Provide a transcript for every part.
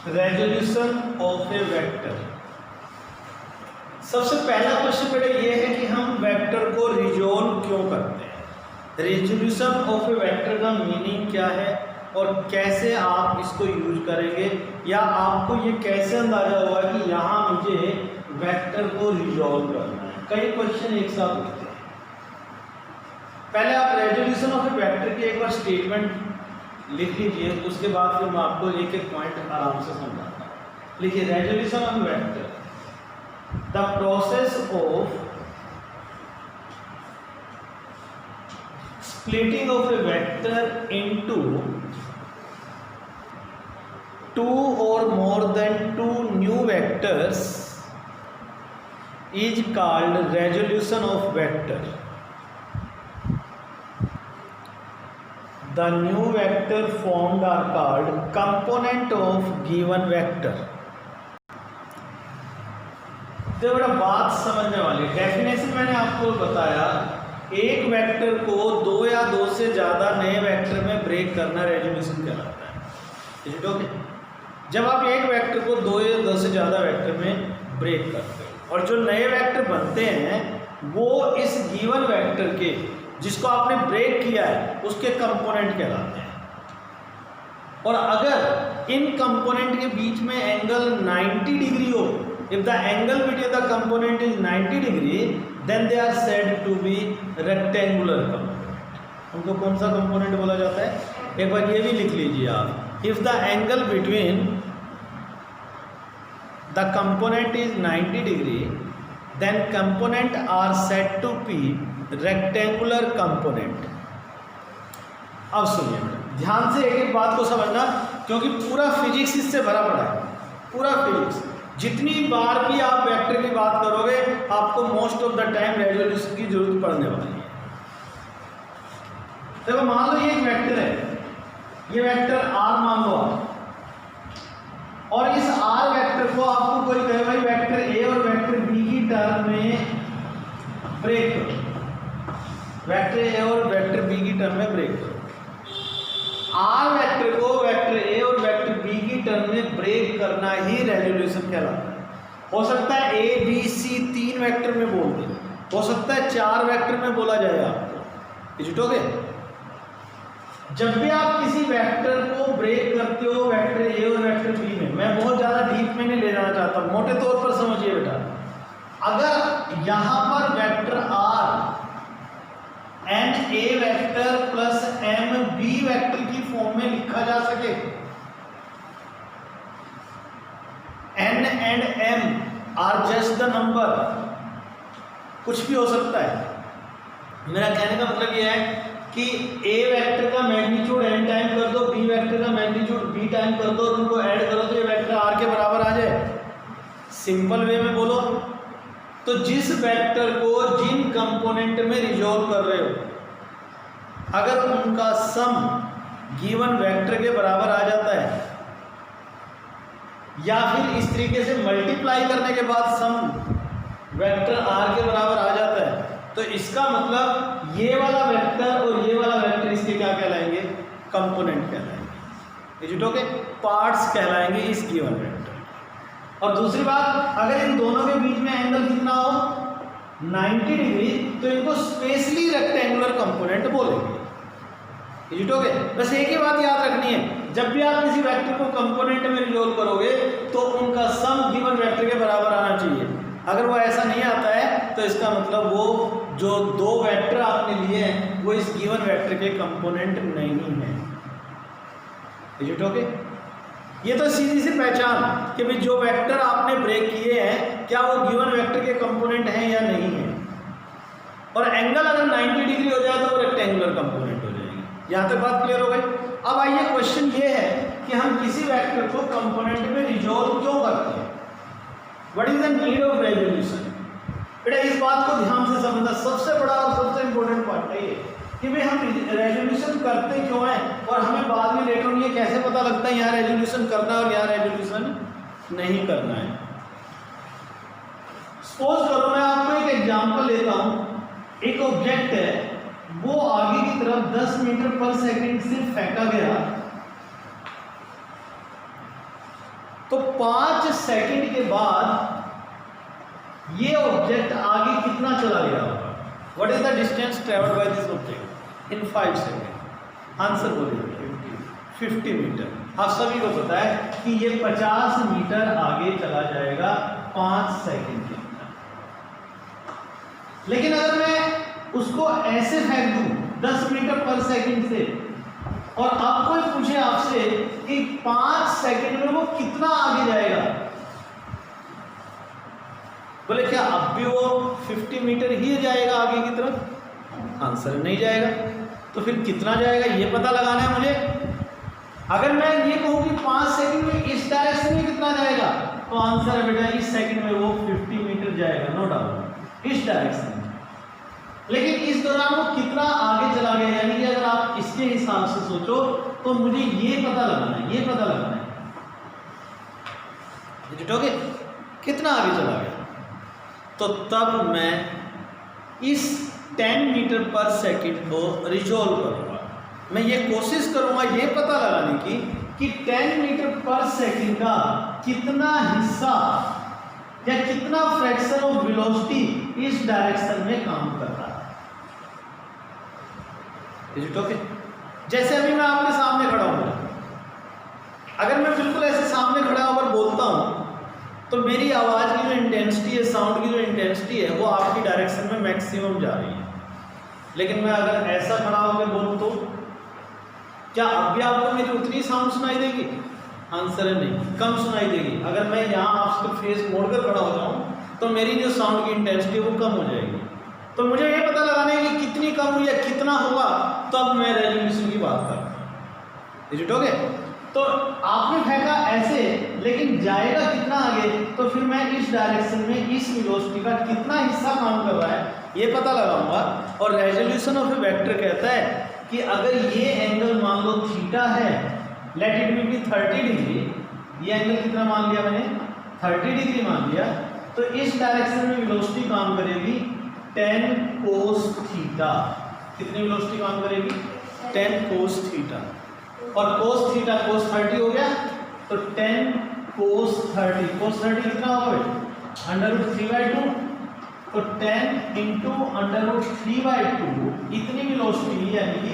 Resolution of a vector. सबसे पहला question बेटा ये है कि हम वेक्टर को रिजोल्व क्यों करते हैं। रेजोल्यूशन ऑफ ए वेक्टर का मीनिंग क्या है और कैसे आप इसको यूज करेंगे, या आपको ये कैसे अंदाजा होगा कि यहाँ मुझे वेक्टर को रिजोल्व करना है। कई क्वेश्चन एक साथ होते हैं। पहले आप रेजोल्यूशन ऑफ ए वेक्टर की एक बार स्टेटमेंट लिख लीजिए, उसके बाद फिर मैं आपको एक एक पॉइंट आराम से समझाता हूँ। लिखिए, resolution of vector, the process of splitting of a vector into two और more than two new vectors is called resolution of vector. The new vector formed are called component of given vector। तो बड़ा बात समझने वाली definition मैंने आपको बताया, एक वेक्टर को दो या दो से ज़्यादा नए वेक्टर में ब्रेक करना रेजोल्यूशन कहलाता है। Is it okay? जब आप एक वेक्टर को दो या दो से ज़्यादा वेक्टर में ब्रेक करते हो और जो नए वेक्टर बनते हैं वो इस गिवन वेक्टर के जिसको आपने ब्रेक किया है उसके कंपोनेंट कहलाते हैं। और अगर इन कंपोनेंट के बीच में एंगल 90 डिग्री हो, if the angle between the component is 90 degree, then they are said to be rectangular component. उनको कौन सा कंपोनेंट बोला जाता है? एक बार ये भी लिख लीजिए आप, if the angle between the component is 90 degree, then component are said to be rectangular component. अब सुनिए ध्यान से एक एक बात को समझना, क्योंकि पूरा फिजिक्स इससे भरा पड़ा है। पूरा फिजिक्स, जितनी बार भी आप वेक्टर की बात करोगे आपको most of the time resolution की जरूरत पड़ने वाली है। देखो, मान लो ये एक वेक्टर है, ये वेक्टर आर मान लो आप, और इस आर वेक्टर को आपको कोई कहे भाई वेक्टर ए और वेक्टर बी की टर्म में ब्रेक करो, वेक्टर ए और वेक्टर बी की टर्म में ब्रेक करो। आर वेक्टर को वेक्टर ए और वेक्टर बी की टर्म में ब्रेक करना ही रेजोल्यूशन कहलाता है। हो सकता है ए बी सी तीन वेक्टर में बोल दे, हो सकता है चार वेक्टर में बोला जाए आपको। Is it okay? जब भी आप किसी वेक्टर को ब्रेक करते हो वेक्टर ए और वेक्टर बी में, मैं बहुत ज़्यादा डीप में नहीं ले जाना चाहता, मोटे तौर पर समझिए बेटा। अगर यहाँ पर vector R N A vector plus M B vector की फॉर्म में लिखा जा सके, N and M are just the number, कुछ भी हो सकता है। मेरा कहने का मतलब यह है कि ए वेक्टर का मैग्नीट्यूड एन टाइम कर दो, बी वेक्टर का मैग्नीट्यूड बी टाइम कर दो, और उनको ऐड करो तो ये वेक्टर आर के बराबर आ जाए। सिंपल वे में बोलो तो जिस वेक्टर को जिन कंपोनेंट में रिजोल्व कर रहे हो, अगर उनका सम गिवन वेक्टर के बराबर आ जाता है, या फिर इस तरीके से मल्टीप्लाई करने के बाद सम वेक्टर आर के बराबर आ जाता है, तो इसका मतलब ये वाला वेक्टर और ये वाला वेक्टर इसके क्या कहलाएंगे? कंपोनेंट कहलाएंगे। Is it okay? पार्ट्स कहलाएंगे इस गिवन वेक्टर। और दूसरी बात, अगर इन दोनों के बीच में एंगल कितना हो 90 डिग्री, तो इनको स्पेशली रेक्टेंगुलर कंपोनेंट बोलेंगे। Is it okay? बस एक ही बात याद रखनी है, जब भी आप किसी वेक्टर को कंपोनेंट में रिजोल्व करोगे तो उनका सम गिवन वेक्टर के बराबर आना चाहिए। अगर वो ऐसा नहीं आता है तो इसका मतलब वो जो दो वेक्टर आपने लिए हैं वो इस गिवन वेक्टर के कंपोनेंट नहीं है। Is it okay? ये तो सीधी सी पहचान कि भाई जो वेक्टर आपने ब्रेक किए हैं क्या वो गिवन वेक्टर के कंपोनेंट हैं या नहीं है। और एंगल अगर 90 डिग्री हो जाए तो वो रेक्टेंगुलर कंपोनेंट हो जाएगी। यहाँ तक बात क्लियर हो गई? अब आइए क्वेश्चन ये है कि हम किसी वेक्टर को कंपोनेंट में रिजोल्व क्यों करते हैं? What is the need of resolution? बेटा इस बात को ध्यान से समझना, सबसे बड़ा और सबसे इंपॉर्टेंट पार्ट है ये कि भाई हम रेजोल्यूशन करते क्यों हैं, और हमें बाद में लेटर ये कैसे पता लगता है यहाँ रेजोल्यूशन करना है और यहाँ रेजोल्यूशन नहीं करना है। सपोज करो मैं आपको एक एग्जांपल लेता हूँ, एक ऑब्जेक्ट है वो आगे की तरफ 10 मीटर पर सेकंड से फेंका गया तो 5 सेकंड के बाद ये ऑब्जेक्ट आगे कितना चला गया होगा? What is the distance travelled by this object in 5 second? Answer बोलिए। 50 मीटर। आप सभी को पता है कि ये 50 मीटर आगे चला जाएगा 5 सेकंड के अंदर। लेकिन अगर मैं उसको ऐसे फेंक दूं 10 मीटर पर सेकंड से, और अब कोई पूछे आपसे कि 5 सेकंड में वो कितना आगे जाएगा, बोले क्या अब भी वो 50 मीटर ही जाएगा आगे की तरफ? आंसर नहीं जाएगा। तो फिर कितना जाएगा ये पता लगाना है मुझे। अगर मैं ये कहूं कि 5 सेकंड में इस डायरेक्शन में कितना जाएगा, तो आंसर है बेटा इस सेकंड में वो 50 मीटर जाएगा, नो डाउट, इस डायरेक्शन में। लेकिन इस दौरान वो कितना आगे चला गया, यानी कि अगर आप इसके हिसाब से सोचो तो मुझे ये पता लगाना है, ये पता लगाना है जुटोगे कितना आगे चला गया। तो तब मैं इस 10 मीटर पर सेकंड को रिजॉल्व करूंगा। मैं ये कोशिश करूंगा ये पता लगाने की कि 10 मीटर पर सेकंड का कितना हिस्सा या कितना फ्रैक्शन ऑफ वेलोसिटी इस डायरेक्शन में काम कर रहा है। Is it okay? जैसे अभी मैं आपके सामने खड़ा हूं, अगर मैं बिल्कुल ऐसे सामने खड़ा होकर बोलता हूं तो मेरी आवाज की जो इंटेंसिटी है, साउंड की जो इंटेंसिटी है, वो आपकी डायरेक्शन में मैक्सिमम जा रही है। लेकिन मैं अगर ऐसा खड़ा होकर बोलूं तो क्या अब भी आपको मेरी उतनी साउंड सुनाई देगी? आंसर है नहीं, कम सुनाई देगी। अगर मैं यहाँ आपसे फेस मोड़कर खड़ा हो जाऊँ तो मेरी जो साउंड की इंटेंसिटी है वो कम हो जाएगी। तो मुझे ये पता लगाना है कि कितनी कम हुई या कितना होगा, तब मैं रेजोल्यूशन की बात करता हूँ। Is it okay? तो आपने फेंका ऐसे, लेकिन जाएगा कितना आगे, तो फिर मैं इस डायरेक्शन में इस वेलोसिटी का कितना हिस्सा काम कर रहा है ये पता लगाऊंगा। और रेजोल्यूशन ऑफ ए वेक्टर कहता है कि अगर ये एंगल मान लो थीटा है, लेट इट बी 30 डिग्री, ये एंगल कितना मान लिया मैंने? 30 डिग्री मान लिया। तो इस डायरेक्शन में वेलोसिटी काम करेगी 10 cos थीटा। कितनी वेलोसिटी काम करेगी? 10 cos थीटा। और cos थीटा cos 30 हो गया, तो 10 cos 30। cos 30 कितना होगा? √3/2। तो 10 इंटू √3/2 इतनी वेलोसिटी यानी कि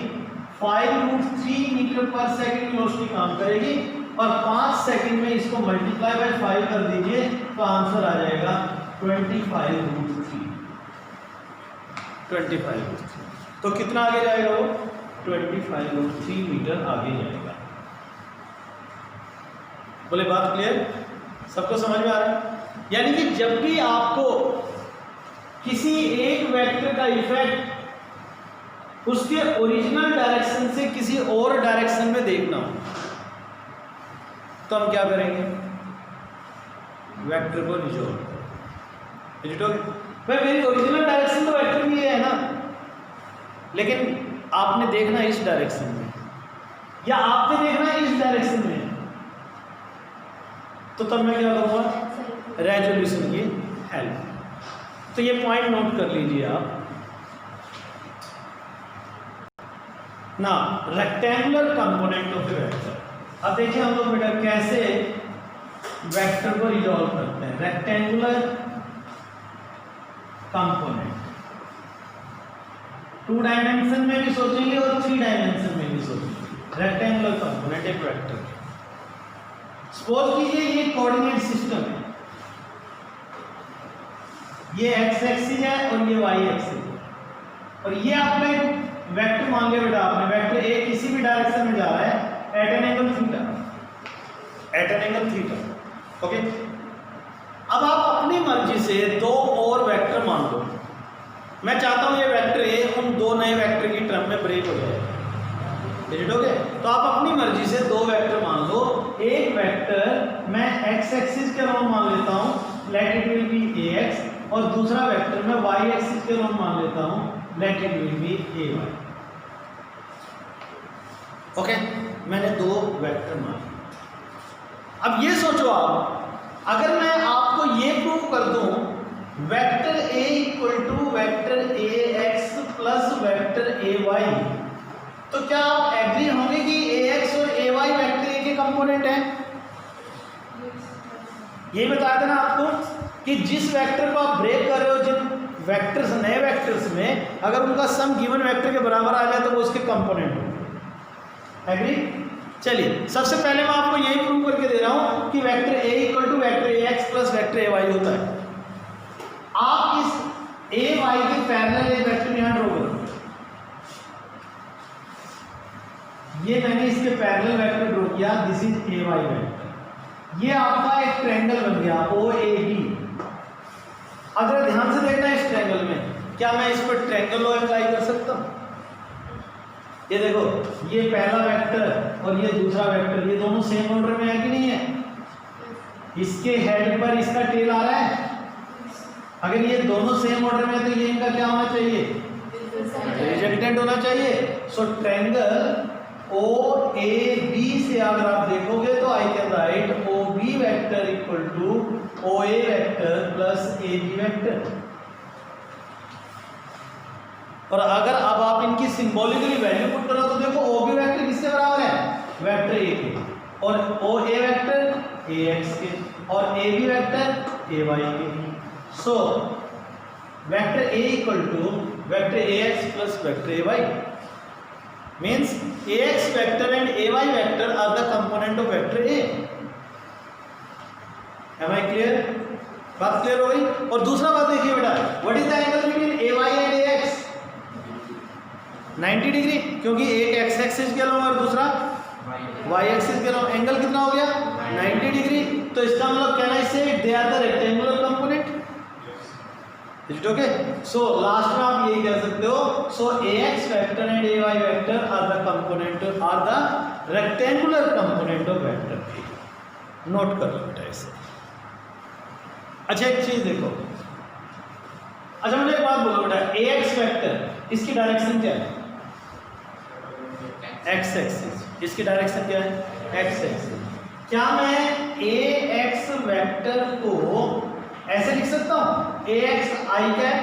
5√3 मीटर पर सेकंड वेलोसिटी काम करेगी। और 5 सेकंड में इसको मल्टीप्लाई बाय 5 कर दीजिए तो आंसर आ जाएगा 25√3। 25√3। तो कितना आगे जाएगा वो? 25√3 मीटर आगे जाएगा। बोले बात क्लियर? सबको समझ में आ रहा है? यानी कि जब भी आपको किसी एक वेक्टर का इफेक्ट उसके ओरिजिनल डायरेक्शन से किसी और डायरेक्शन में देखना हो तो हम क्या करेंगे? वेक्टर को रिजॉल्व करेंगे। भाई मेरी ओरिजिनल डायरेक्शन तो वेक्टर में है ना, लेकिन आपने देखना इस डायरेक्शन में या आपने देखना इस डायरेक्शन में, तो तब मैं क्या करूँगा? रेजोल्यूशन की हेल्प। तो ये पॉइंट नोट कर लीजिए आप ना, rectangular component of a vector. अब देखिए हम लोग बेटा कैसे वेक्टर को रिजॉल्व करते हैं। रेक्टेंगुलर कंपोनेंट 2 डायमेंशन में भी सोचेंगे और 3 डायमेंशन में भी सोचेंगे। रेक्टेंगुलर कंपोनेंट एक वेक्टर। सपोज कीजिए ये कोऑर्डिनेट सिस्टम है, ये एक्स एक्सिस है और ये वाई एक्सिस है, और ये आपने वेक्टर मान लिया बेटा। आपने वेक्टर ए किसी भी डायरेक्शन में जा रहा है at an angle theta, at an angle theta. Okay, अब आप अपनी मर्जी से 2 और वेक्टर मान लो। मैं चाहता हूं ये वेक्टर ए उन 2 नए वेक्टर की टर्म में ब्रेक हो जाए। ओके, तो आप अपनी मर्जी से 2 वेक्टर मान लो। एक वेक्टर मैं एक्स एक्सिस के अराउंड मान लेता हूं, let it will be A x, और दूसरा वेक्टर मैं वाई एक्सिस के अराउंड मान लेता हूं, let it will be A Y. Okay, मैंने 2 वेक्टर मान लिए। अब ये सोचो आप, अगर मैं आपको ये प्रूव कर दूं vector A equal to vector A X plus vector A Y, तो क्या आप एग्री होंगे कि ए एक्स और ए वाई वेक्टर ए के कंपोनेंट हैं? यही बताया था ना आपको कि जिस वेक्टर को आप ब्रेक कर रहे हो, जिन वेक्टर्स नए वेक्टर्स में अगर उनका सम गिवन वेक्टर के बराबर आ जाए तो वो उसके कंपोनेंट होंगे। एग्री? चलिए सबसे पहले मैं आपको यही प्रूव करके दे रहा हूं कि vector a equal to vector ax plus vector ay होता है। आप इस ay के पैरेलल एक वेक्टर यहां ड्रॉ करो। ये मैंने इसके पैरेलल वेक्टर ड्रॉ किया, दिस इज ay वेक्टर। ये आपका एक ट्रायंगल बन गया OAB। अगर ध्यान से देखना इस ट्रायंगल में, क्या मैं इस पर ट्रायंगल लॉ अप्लाई कर सकता हूं? ये देखो, ये पहला वेक्टर और ये दूसरा वेक्टर, ये दोनों सेम ऑर्डर में है कि नहीं है? इसके हेड पर इसका टेल आ रहा है। अगर ये दोनों सेम ऑर्डर में है तो ये इनका क्या होना चाहिए? रिजल्टेंट होना चाहिए। सो ट्रायंगल OAB से अगर आप देखोगे तो I can write OB vector equal to OA vector plus AB vector. और अगर अब आप इनकी सिंबॉलिकली वैल्यू पुट करो तो देखो OB वेक्टर किसके बराबर है? वेक्टर A के। और OA वेक्टर AX के और AB वेक्टर AY के। So vector A equal to vector AX plus vector AY means AX vector and AY vector are the component of vector A. Am I clear? बात clear हो गई? और दूसरा बात देखिए बेटा, what is the angle between AY and AX? 90 degree, क्योंकि एक x एक्सिस के अलॉन्ग और दूसरा y एक्सिस के अलॉन्ग। एंगल कितना हो गया? 90 डिग्री। तो इसका मतलब कहना इससे they are the rectangular component. Is it okay? So last में आप यही कह सकते हो, so AX vector and AY vector are the component, are the rectangular component of vector A. Note कर लो बेटा इसे। अच्छा एक चीज देखो, अच्छा मुझे एक बात बोलो बेटा, AX वेक्टर इसकी डायरेक्शन क्या है? X axis. इसकी डायरेक्शन क्या है? X axis. क्या मैं AX वेक्टर को ऐसे लिख सकता हूं? AX I cap.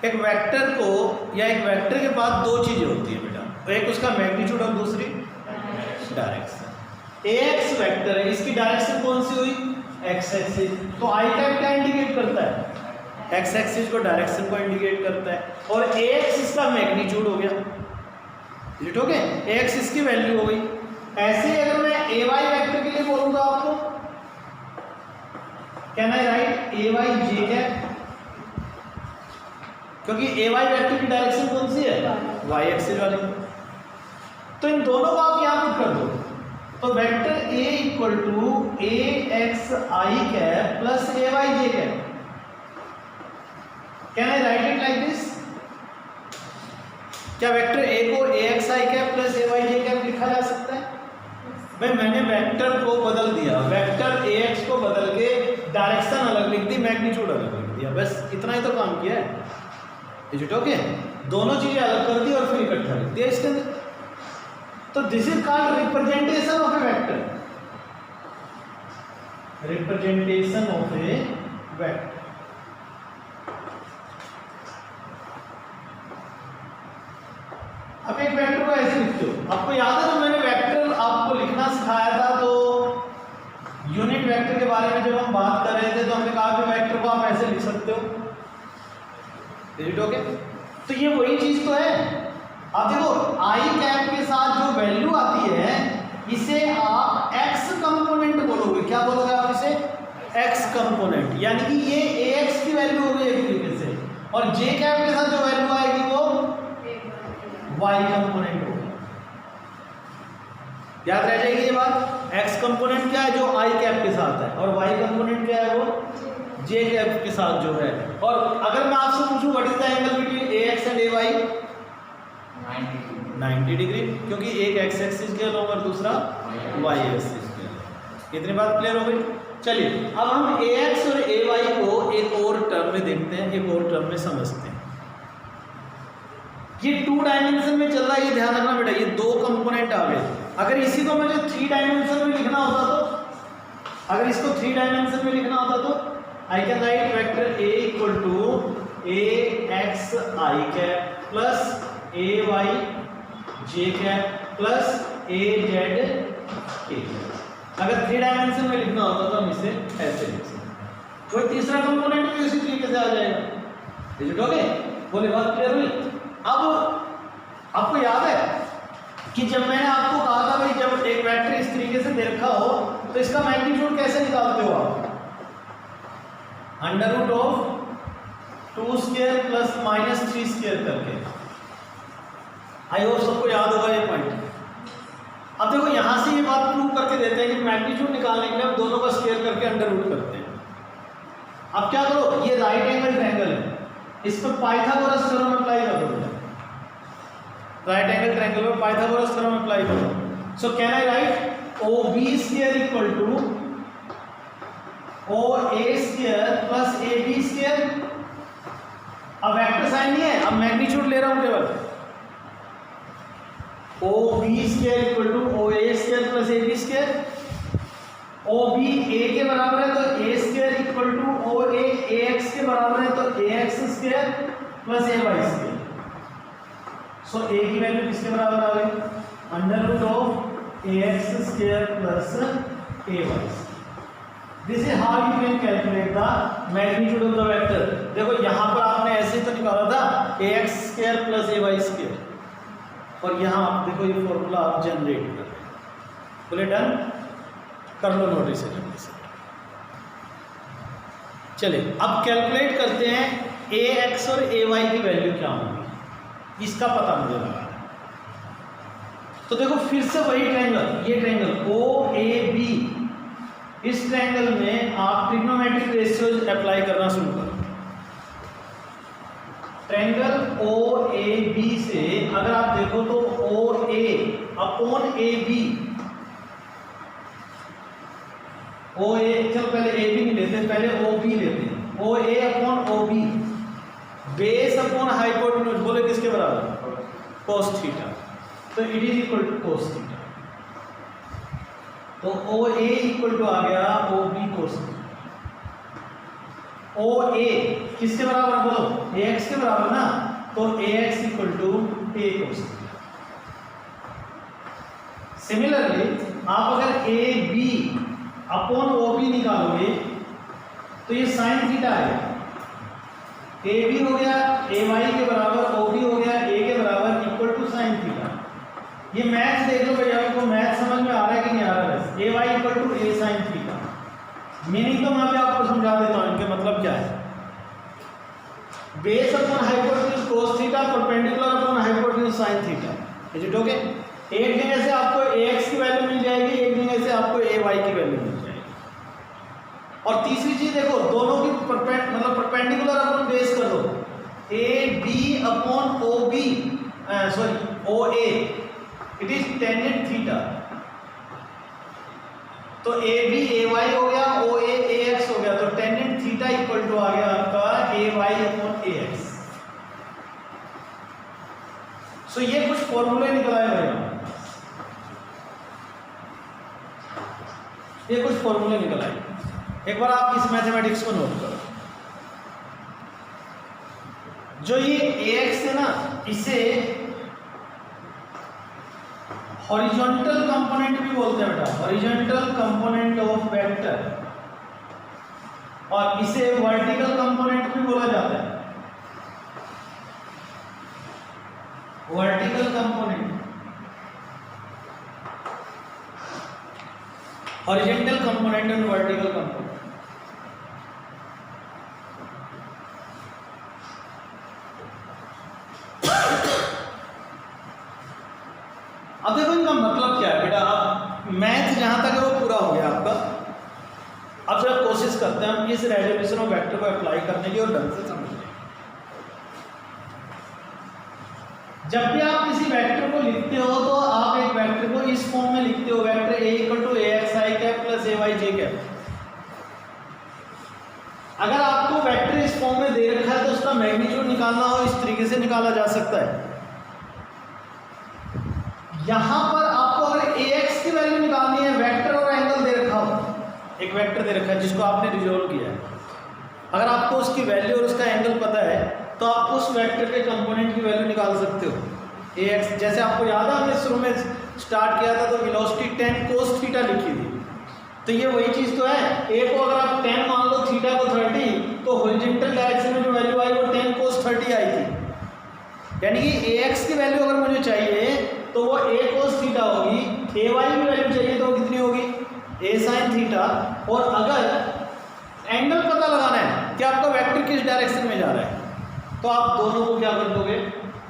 एक वेक्टर को या एक वेक्टर के पास दो चीजें होती है बेटा, तो एक उसका मैग्नीट्यूड और दूसरी डायरेक्शन। AX वेक्टर है, इसकी डायरेक्शन कौन सी हुई? X axis. तो I कैप क्या इंडिकेट करता है? X एक्सिस को, डायरेक्शन को इंडिकेट करता है। और AX इसका मैग्नीट्यूड हो गया। It okay? AX इसकी वैल्यू हो गई। ऐसे ही अगर मैं AY वेक्टर के लिए बोलूंगा आपको, can I right AY J cap? क्योंकि AY वेक्टर की डायरेक्शन कौन सी है? Y एक्सिस वाली। तो इन दोनों को आप यहां पुट कर दो, तो vector A equal to AX I cap plus AY J cap. Can I write it like this? क्या वेक्टर A को AX I cap plus AY J cap लिखा जा सकता है? भाई मैंने वेक्टर को बदल दिया, वेक्टर AX को बदल के डायरेक्शन अलग लिख दी, मैग्नीट्यूड अलग लिख दिया, बस इतना ही तो काम किया है। Is it okay? दोनों चीजें अलग कर दी और फिर इकट्ठा लिख दिया इसके अंदर। तो this is called representation of a vector. Representation of a vector. अब एक वेक्टर को ऐसे लिखते हो, आपको याद है जब मैंने वेक्टर आपको लिखना सिखाया था तो यूनिट वेक्टर के बारे में जब हम बात कर रहे थे तो हमने कहा कि वेक्टर को आप ऐसे लिख सकते हो। Is it okay? तो ये वही चीज तो है। आप देखो आई कैप के साथ जो वैल्यू आती है इसे आप एक्स कंपोनेंट बोलोगे। क्या बोलोगे आप इसे? X component. यानी कि ये AX की वैल्यू हो गई एक तरीके से, और जे कैप के साथ जो वैल्यू आएगी वो Y कंपोनेंट होगी। याद रह जाएगी ये बात। एक्स कंपोनेंट क्या है? जो आई कैप के साथ है, और वाई कंपोनेंट क्या है? वो जे कैप के साथ जो है। और अगर मैं आपसे पूछूं what is the angle between AX and AY? 90 degree, क्योंकि एक एक्स एक्सिस के अलॉन्ग और दूसरा वाई एक्सिस के अलॉन्ग। इतनी बात क्लियर हो गई? चलिए अब हम AX और AY को एक और टर्म में देखते हैं, एक और टर्म में समझते हैं। ये 2 डायमेंशन में चल रहा है, ये ध्यान रखना बेटा, ये 2 कंपोनेंट आ गए। अगर इसी को मुझे 3 डायमेंशन में लिखना होता तो, अगर इसको 3 डायमेंशन में लिखना होता तो I can write vector A equal to AX I cap plus AY J cap plus AZ K। अगर 3 डायमेंशन में लिखना होता तो हम इसे ऐसे लिख सकते। कोई तीसरा कंपोनेंट भी उसी तरीके से आ जाएगा। Is it okay? बोले बात क्लियर हुई? अब आपको याद है कि जब मैंने आपको कहा था भाई जब एक वेक्टर इस तरीके से दे रखा हो तो इसका मैग्नीट्यूड कैसे निकालते हो आप? Under root of 2 square plus minus 3 square करके। आई होप सबको याद होगा ये पॉइंट। अब देखो यहां से ये बात प्रूव करके देते हैं कि मैग्नीट्यूड निकालने के लिए हम दोनों का स्क्वायर करके अंडर रूट करते हैं। अब क्या करो, ये राइट एंगल ट्रायंगल है, इस पर पाइथागोरस थ्योरम अप्लाई कर दो। राइट एंगल ट्रायंगल में पाइथागोरस थ्योरम अप्लाई करो। So can I write OB square equal to OA square plus AB square. अब वेक्टर साइन नहीं है, अब मैग्नीट्यूड ले रहा हूं केवल। OB square equal to OA square plus AB square. OB A के बराबर है तो A square equal to OA AX के बराबर है तो AX square plus AY square. So A की वैल्यू किसके बराबर आ गई? Under root of AX square plus AY। This is how you can calculate the magnitude of the vector. देखो यहां पर आपने ऐसे तो निकाला था AX square plus AY square, और यहां आप देखो ये फॉर्मूला आप जनरेट कर रहे हैं। बोले डन? कर लो नोटिस है जल्दी से। चलिए अब कैलकुलेट करते हैं AX और AY की वैल्यू क्या होगी, इसका पता मुझे लगा। तो देखो फिर से वही ट्रायंगल, ये ट्रायंगल OAB, इस ट्रायंगल में आप ट्रिग्नोमेट्रिक रेशियोज अप्लाई करना शुरू करो। ट्रायंगल OAB से अगर आप देखो तो OA अपॉन AB, OA, चलो पहले AB नहीं लेते, पहले OB लेते हैं। OA upon OB base upon hypotenuse, बोले किसके बराबर? cos theta. तो it is equal to cos theta. तो OA इक्वल टू आ गया OB cos थीटा। OA किसके बराबर बोलो? AX के बराबर ना, तो AX equal to A cos theta. Similarly आप अगर AB अपॉन OB निकालोगे तो ये साइन थीटा है। AB हो गया AY के बराबर, OB हो गया A के बराबर इक्वल टू साइन थीटा। ये मैथ देख लो भैया, आपको मैथ समझ में आ रहा है कि नहीं आ रहा है? AY equal to A sine theta. Meaning तो मैं भी आपको समझा देता हूँ इनके मतलब क्या है। Base upon hypotenuse cos theta, perpendicular upon hypotenuse sine theta. Is it okay? एक जगह से आपको AX की वैल्यू मिल जाएगी, एक जगह से आपको AY की वैल्यू मिल जाएगी। और तीसरी चीज देखो, दोनों की मतलब परपेंडिकुलर अपॉन बेस कर दो। AB upon OB, sorry OA, it is tangent theta. तो AB AY हो गया, OA AX हो गया, तो टेंजेंट थीटा इक्वल टू आ गया आपका AY अपॉन AX। सो ये कुछ फॉर्मूले निकल आए भैया, ये कुछ फॉर्मूले निकल आए। एक बार आप इस मैथमेटिक्स को नोट करो। जो ये AX है ना, इसे हॉरिजॉन्टल कंपोनेंट भी बोलते हैं बेटा, हॉरिजॉन्टल कंपोनेंट ऑफ वेक्टर, और इसे वर्टिकल कंपोनेंट भी बोला जाता है। Vertical component, horizontal component and vertical component. अब देखो इनका मतलब क्या है बेटा। अब मैथ जहां तक है वो पूरा हो गया आपका। अब जरा कोशिश करते हैं हम इस रेजोल्यूशन ऑफ वेक्टर को अप्लाई करने की और ढंग से समझने की। जब भी आप किसी वेक्टर को लिखते हो तो आप एक वेक्टर को इस फॉर्म में लिखते हो, vector A equal to AXI cap plus AYJ cap. अगर आपको वेक्टर इस फॉर्म में दे रखा है तो उसका मैग्नीट्यूड निकालना हो, इस तरीके से निकाला जा सकता है। यहां पर आपको अगर AX की वैल्यू निकालनी है, वेक्टर और एंगल दे रखा हो, एक वेक्टर दे रखा है जिसको आपने रिजोल्व किया है, अगर आपको उसकी वैल्यू और उसका एंगल पता है तो आप उस वेक्टर के कंपोनेंट की वैल्यू निकाल सकते हो। AX, जैसे आपको याद है हमने शुरू में स्टार्ट किया था तो वेलोसिटी tan cos थीटा लिखी थी, तो ये वही चीज़ तो है। ए को अगर आप 10 मान लो, थीटा को 30, तो हॉरिजॉन्टल डायरेक्शन में जो वैल्यू आई वो 10 cos 30 आई थी। यानी कि ए एक्स की वैल्यू अगर मुझे चाहिए तो वो ए cos थीटा होगी, ए वाई की वैल्यू चाहिए तो कितनी होगी, ए साइन थीटा। और अगर एंगल पता लगाना है कि आपका वेक्टर किस डायरेक्शन में जा रहा है, तो आप दोनों को क्या कर दोगे,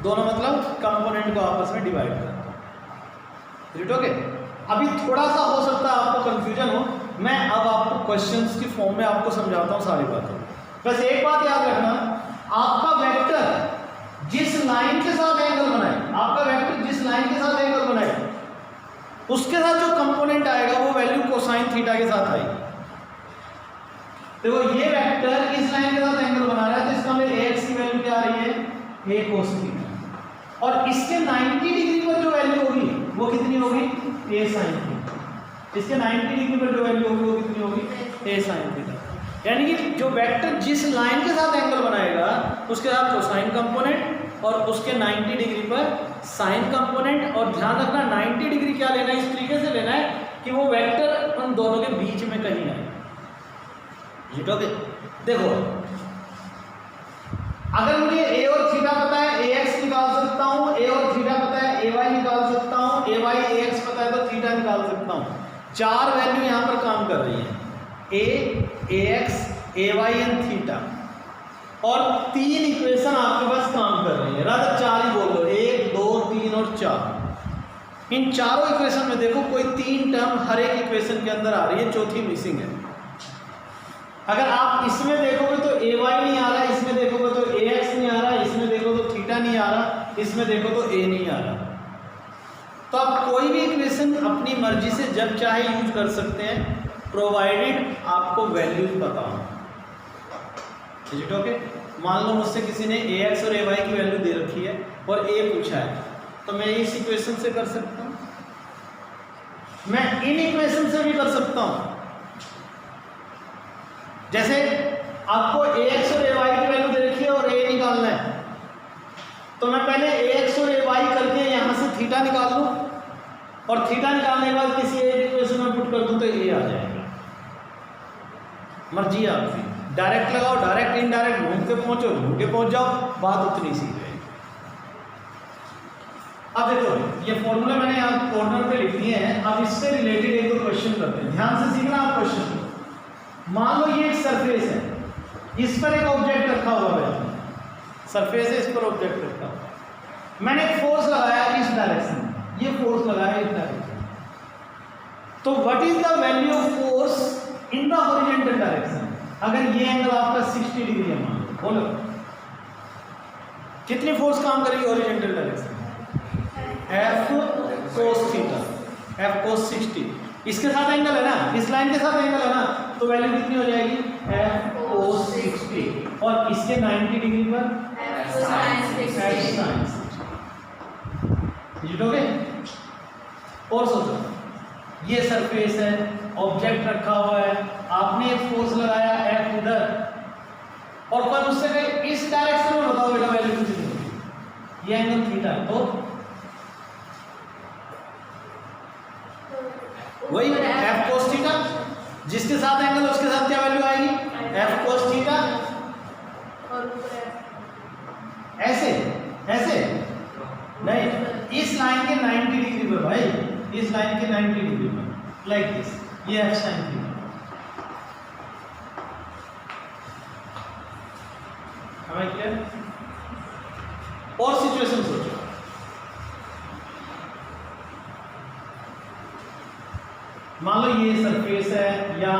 दोनों मतलब कंपोनेंट को आपस में डिवाइड कर दो। ठीक है, अभी थोड़ा सा हो सकता है आपको कंफ्यूजन हो, मैं अब आपको क्वेश्चंस की फॉर्म में आपको समझाता हूँ सारी बातें। बस एक बात याद रखना, आपका वेक्टर जिस लाइन के साथ एंगल बनाए, आपका वेक्टर जिस लाइन के साथ एंगल बनाए, उसके साथ जो कंपोनेंट आएगा वो वैल्यू कोसाइन थीटा के साथ आएगी। देखो ये वेक्टर इस लाइन के साथ एंगल बना रहा है, तो इसका मतलब एक्स की वैल्यू क्या आ रही है, ए कोस थीटा, और इसके 90 डिग्री पर जो वैल्यू होगी वो कितनी होगी, ए साइन थीटा। इसके 90 डिग्री पर जो वैल्यू होगी वो कितनी होगी, ए साइन थीटा। यानी कि जो वेक्टर जिस लाइन के साथ एंगल बनाएगा उसके साथ कोसाइन कंपोनेंट और उसके 90 डिग्री पर साइन कंपोनेंट। और ध्यान रखना 90 डिग्री क्या लेना है, इस तरीके से लेना है कि वो वेक्टर उन दोनों के बीच में कहीं आए। ठीक है, देखो अगर मुझे ए और थीटा पता है, ए एक्स निकाल सकता हूँ, ए और थीटा पता है, ए वाई निकाल सकता हूँ, ए वाई ए एक्स पता है तो थीटा निकाल सकता हूँ। चार वैल्यू यहाँ पर काम कर रही है, a x, a y and theta, और तीन इक्वेशन आपके पास काम कर रही है। राधा चार ही बोल दो, 1 2 3 और 4। इन चारों इक्वेशन में देखो कोई तीन टर्म हर एक इक्वेशन के अंदर आ रही है, चौथी मिसिंग है। अगर आप इसमें देखोगे तो ए वाई नहीं आ रहा, इसमें देखोगे तो ए एक्स नहीं आ रहा, इसमें देखो तो थीटा नहीं आ रहा, इसमें देखो तो ए नहीं आ रहा। तो आप कोई भी इक्वेशन अपनी मर्जी से जब चाहे यूज कर सकते हैं, प्रोवाइडेड आपको वैल्यू पता हो। Is it okay? मान लो मुझसे किसी ने ए एक्स और ए वाई की वैल्यू दे रखी है और ए पूछा है, तो मैं इस इक्वेशन से कर सकता हूँ, मैं इन इक्वेशन से भी कर सकता हूँ। जैसे आपको ए एक्स और ए वाई की वैल्यू दे रखी है और ए निकालना है, तो मैं पहले ए एक्स और ए वाई करके यहाँ से थीटा निकाल लूँ, और थीटा निकालने के बाद किसी एक इक्वेशन में पुट कर दूँ तो ए आ जाएगा। मर्जी है आपकी, डायरेक्ट लगाओ, डायरेक्ट इनडायरेक्ट, घूम के पहुँचो, घूम के पहुँच जाओ, बात उतनी सी रहेगी। अब देखो ये फॉर्मूला मैंने यहाँ कॉर्नर पे लिख दिए हैं, अब इससे रिलेटेड एक दो क्वेश्चन करते हैं, ध्यान से सीखना आप क्वेश्चन। मान लो ये एक सरफेस है, इस पर एक ऑब्जेक्ट रखा हुआ है, सरफेस है, इस पर ऑब्जेक्ट रखा हुआ, मैंने एक फोर्स लगाया इस डायरेक्शन में, ये फोर्स लगाया इस डायरेक्शन, तो what is the value of force in the horizontal direction? अगर ये एंगल आपका 60 डिग्री है, मान लो, बोलो कितनी फोर्स काम करेगी horizontal direction? F cos theta, F cos 60, इसके साथ एंगल है ना, इस लाइन के साथ एंगल है ना, तो वैल्यू कितनी हो जाएगी, F cos 60, और इसके 90 डिग्री पर F sin 60। ओके? और सोचो ये सरफेस है, ऑब्जेक्ट रखा हुआ है, आपने एक फोर्स लगाया F उधर, और पर उससे कहीं इस डायरेक्शन में बताओ बेटा वैल्यू कितनी होगी, ये एंगल थीटा है, तो वही F cos थीटा, जिसके साथ एंगल उसके साथ क्या वैल्यू आएगी, F cos थीटा। ऐसे ऐसे नहीं, इस लाइन के 90 डिग्री पर भाई, इस लाइन के 90 डिग्री पर, लाइक दिस, ये F sin थीटा। हमें क्लियर? और सिचुएशन सोचो, मान लो ये सरफेस है या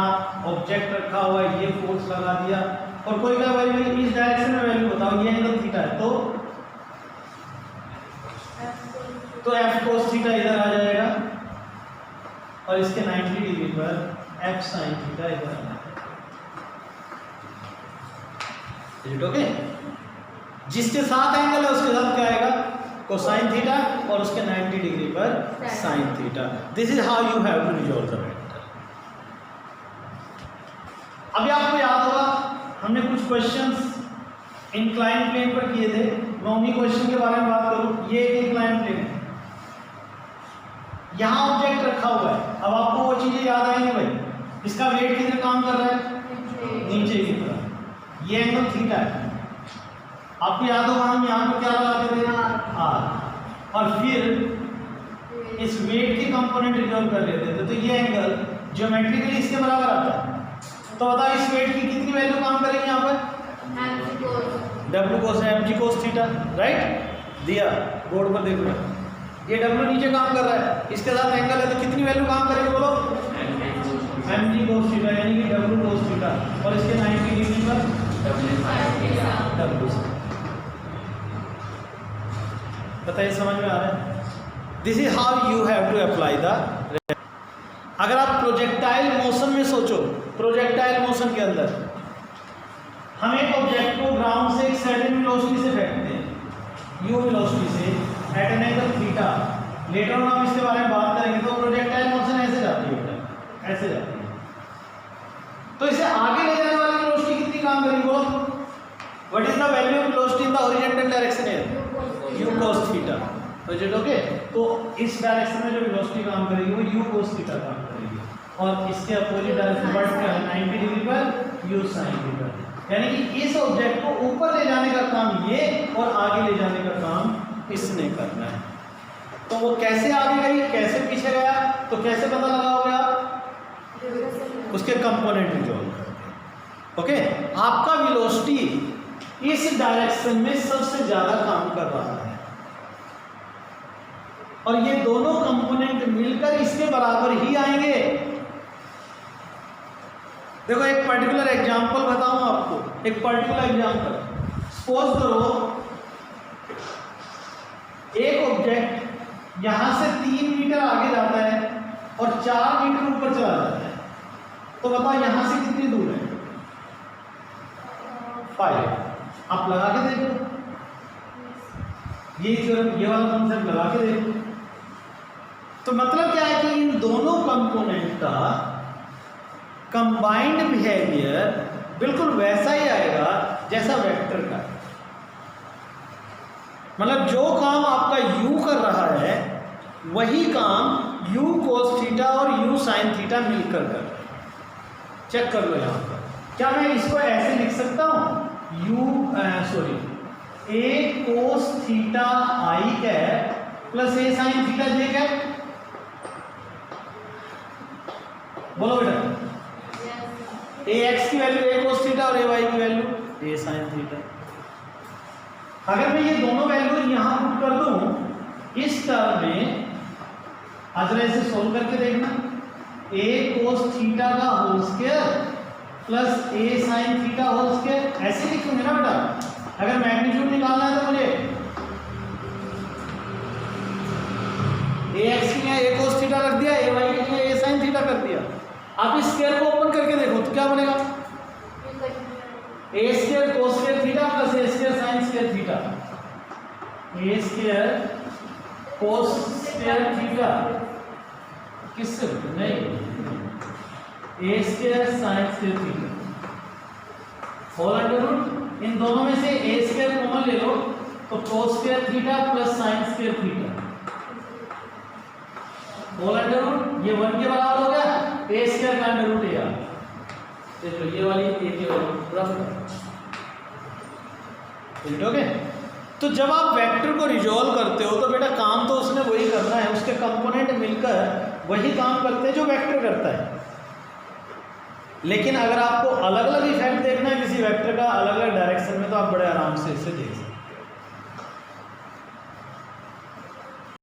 ऑब्जेक्ट रखा हुआ है, ये फोर्स लगा दिया, और कोई कहे भाई इस डायरेक्शन में वैल्यू बताओ, ये एंगल थीटा है, तो F cos थीटा इधर आ जाएगा, और इसके 90 डिग्री पर F sin थीटा इधर आ जाएगा। Is it okay? जिसके साथ एंगल है उसके साथ क्या आएगा, कोसाइन थीटा, और उसके 90 डिग्री पर sine theta. This is how you have to resolve the vector. अभी आपको याद होगा हमने कुछ क्वेश्चंस इंक्लाइन प्लेन पर किए थे, मैं उन्हीं क्वेश्चन के बारे में बात करूं। ये एक इंक्लाइन प्लेन है, यहां ऑब्जेक्ट रखा हुआ है, अब आपको वो चीजें याद आएंगी भाई, इसका वेट किधर काम कर रहा है, नीचे की तरफ। ये एंगल थीटा है। आपको याद होगा हम यहाँ पर क्या लगाते थे, आर, और फिर इस वेट के कंपोनेंट रिजॉल्व कर लेते थे। तो ये एंगल ज्योमेट्रिकली इसके बराबर आता है। तो बताओ इस वेट की कितनी वैल्यू काम करेगी यहाँ पर, W cos mg cos theta, right. दिया बोर्ड पर देखो, ये W नीचे काम कर रहा है, इसके साथ एंगल है, तो कितनी वैल्यू काम करेगी बोलो, mg cos थीटा, यानी कि W cos थीटा, और इसके 90 डिग्री पर W। बताइए समझ में आ रहा है। This is how you have to apply the. अगर आप प्रोजेक्टाइल मोशन में सोचो, प्रोजेक्टाइल मोशन के अंदर हम एक ऑब्जेक्ट को ग्राउंड से एक सर्टेन वेलोसिटी से फेंकते हैं, u वेलोसिटी से at an angle theta. Later on हम इसके बारे में बात करेंगे। तो प्रोजेक्टाइल मोशन ऐसे जाती है, ऐसे जाती है। तो इसे आगे ले जाने वाली वेलोसिटी कितनी काम करेगी बोलो, what is the value of velocity in the horizontal direction है, u cos थीटा। ओके, तो इस डायरेक्शन में जो वेलोसिटी काम करेगी वो u cos थीटा काम करेगी, और इसके अपोजिट डायरेक्शन बढ़ के 90 डिग्री पर u sin थीटा। यानी कि इस ऑब्जेक्ट को ऊपर ले जाने का काम ये, और आगे ले जाने का काम इसने करना है। तो वो कैसे आगे गई, कैसे पीछे गया, तो कैसे पता लगाओगे आप, उसके कंपोनेंट रिजॉल्व करके। ओके, आपका वेलोसिटी इस डायरेक्शन में सबसे ज्यादा काम कर रहा है, और ये दोनों कंपोनेंट मिलकर इसके बराबर ही आएंगे। देखो एक पर्टिकुलर एग्जांपल बताऊं आपको, एक पर्टिकुलर एग्जांपल। सपोज करो एक ऑब्जेक्ट यहां से 3 मीटर आगे जाता है और 4 मीटर ऊपर चला जाता है। तो बताओ यहां से कितनी दूर है, 5। आप लगा के देखो, ये वाला कॉन्सेप्ट लगा के देखो। तो मतलब क्या है कि इन दोनों कंपोनेंट का कंबाइंड बिहेवियर बिल्कुल वैसा ही आएगा जैसा वेक्टर का। मतलब जो काम आपका u कर रहा है वही काम u cos थीटा और u sin थीटा मिलकर कर रहे हैं। चेक कर लो यहाँ पर। क्या मैं इसको ऐसे लिख सकता हूँ, a cos theta i cap plus a sin theta j cap. बोलो बेटा, ax की वैल्यू a cos थीटा और ay की वैल्यू a sin थीटा। अगर मैं ये दोनों वैल्यू यहां पुट कर दूं इस टर्म में, आज इसे सोल्व करके देखना, a cos थीटा का whole square plus a sin theta whole square, ऐसे लिखूंगे ना बेटा। अगर मैग्नीट्यूड निकालना है तो मुझे ax की a cos थीटा रख दिया, ay की a sin थीटा कर दिया। आप इस स्क्वायर को ओपन करके देखो तो क्या बनेगा, a square cos square theta plus a square sin square theta. a square cos square theta किससे नहीं, a square sin square theta whole under root. इन दोनों में से a स्क्वायर कॉमन ले लो तो cos square theta plus sin square theta whole under root. ये 1 के बराबर हो गया, a स्क्वायर का अंडर रूट a आ। देख लो ये वाली a के बराबर। ओके, तो जब आप वेक्टर को रिजॉल्व करते हो तो बेटा काम तो उसने वही करना है, उसके कंपोनेंट मिलकर वही काम करते हैं जो वेक्टर करता है। लेकिन अगर आपको अलग अलग इफेक्ट देखना है किसी वेक्टर का अलग अलग डायरेक्शन में, तो आप बड़े आराम से इसे देख सकते हैं।